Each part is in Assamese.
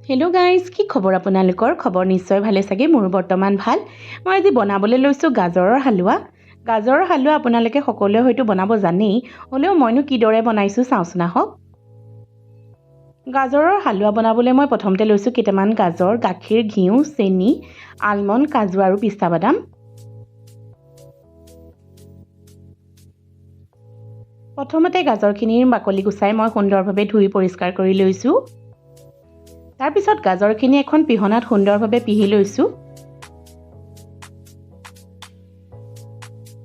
হেল্ল' গাইজ, কি খবৰ আপোনালোকৰ? খবৰ নিশ্চয় ভালে চাগে। মোৰ বৰ্তমান ভাল। মই আজি বনাবলৈ লৈছোঁ গাজৰৰ হালোৱা। গাজৰৰ হালোৱা আপোনালোকে সকলোৱে হয়তো বনাব জানেই, হ'লেও মইনো কিদৰে বনাইছোঁ চাওঁচোন আহক। গাজৰৰ হালোৱা বনাবলৈ মই প্ৰথমতে লৈছোঁ কেইটামান গাজৰ, গাখীৰ, ঘিউ, চেনি, আলমণ্ড, কাজু আৰু পিস্তা বাদাম। প্ৰথমতে গাজৰখিনিৰ বাকলি গুচাই মই সুন্দৰভাৱে ধুই পৰিষ্কাৰ কৰি লৈছোঁ। তাৰপিছত গাজৰখিনি এখন পিহনাত সুন্দৰভাৱে পিহি লৈছোঁ।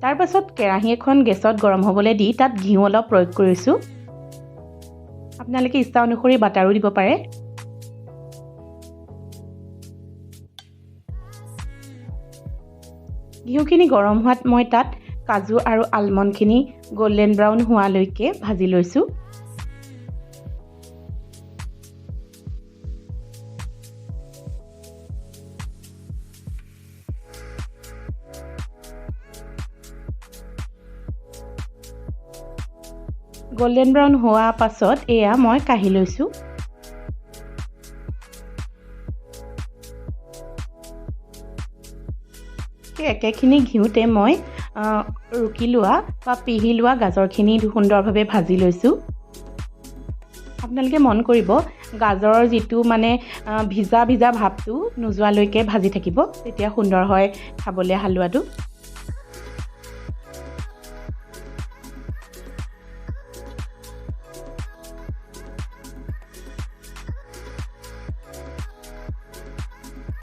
তাৰপাছত কেৰাহী এখন গেছত গৰম হ'বলৈ দি তাত ঘিউ অলপ প্ৰয়োগ কৰিছোঁ। আপোনালোকে ইচ্ছা অনুসৰি বাটাৰো দিব পাৰে। ঘিউখিনি গৰম হোৱাত মই তাত কাজু আৰু আলমণ্ডখিনি গল্ডেন ব্ৰাউন হোৱালৈকে ভাজি লৈছোঁ। গল্ডেন ব্ৰাউন হোৱা পাছত এয়া মই কাঢ়ি লৈছোঁ। সেই একেখিনি ঘিউতে মই ৰুকি লোৱা বা পিহি লোৱা গাজৰখিনি সুন্দৰভাৱে ভাজি লৈছোঁ। আপোনালোকে মন কৰিব, গাজৰৰ যিটো ভিজা ভিজা ভাৱটো নোযোৱালৈকে ভাজি থাকিব, তেতিয়া সুন্দৰ হয় খাবলৈ হালোৱাটো।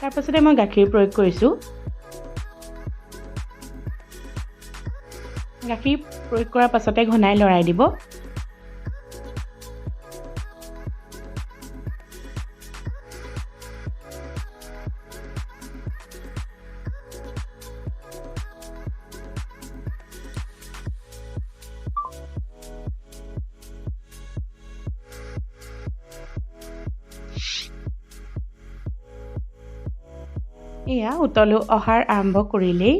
তাৰপাছতে মই গাখীৰ প্ৰয়োগ কৰিছোঁ। গাখীৰ প্ৰয়োগ কৰাৰ পাছতে ঘনাই লৰাই দিব। এয়া উতলি অহাৰ আৰম্ভ কৰিলেই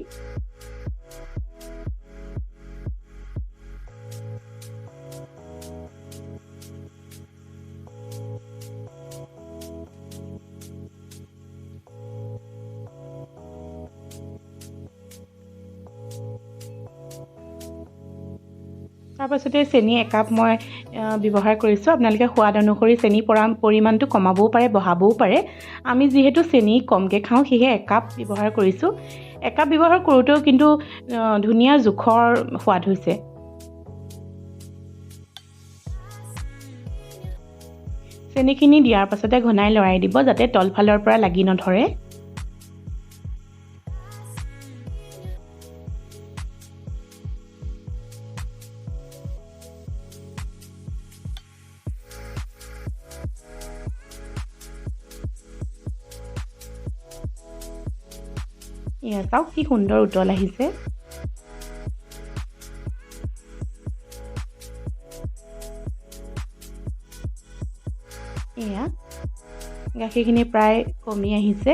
তাৰপাছতে চেনি একাপ মই ব্যৱহাৰ কৰিছোঁ। আপোনালোকে সোৱাদ অনুসৰি চেনি পৰিমাণটো কমাবও পাৰে, বঢ়াবও পাৰে। আমি যিহেতু চেনি কমকৈ খাওঁ, সেয়েহে একাপ ব্যৱহাৰ কৰিছোঁ। একাপ ব্যৱহাৰ কৰোঁতেও কিন্তু ধুনীয়া জোখৰ সোৱাদ হৈছে। চেনিখিনি দিয়াৰ পাছতে ঘনাই লৰাই দিব, যাতে তলফালৰ পৰা লাগি নধৰে। এয়া চাওক কি সুন্দৰ উতল আহিছে। এয়া গাখীৰখিনি প্ৰায় কমি আহিছে।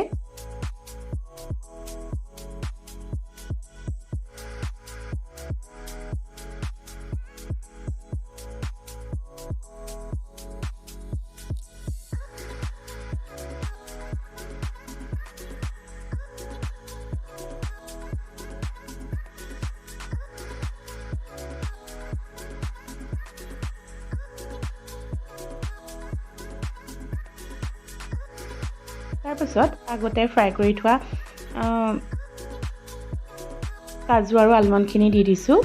তাৰপাছত আগতে ফ্ৰাই কৰি থোৱা কাজু আৰু আলমণ্ডখিনি দি দিছোঁ।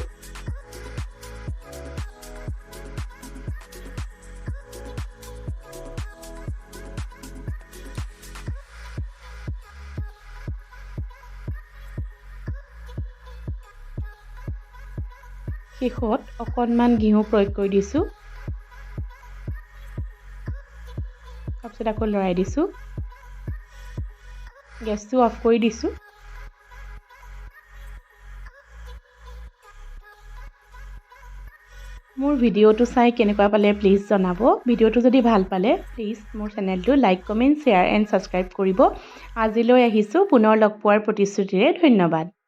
শেষত অকণমান ঘিউ প্ৰয়োগ কৰি দিছোঁ। তাৰপিছত আকৌ লৰাই দিছোঁ। গেছটো অফ কৰি দিছোঁ। মোৰ ভিডিঅ'টো চাই কেনেকুৱা পালে প্লিজ জনাব। ভিডিঅ'টো যদি ভাল পালে প্লিজ মোৰ চেনেলটো like, comment, share and subscribe কৰিব। আজিলৈ আহিছোঁ, পুনৰ লগ পোৱাৰ প্ৰতিশ্ৰুতিৰে। ধন্যবাদ।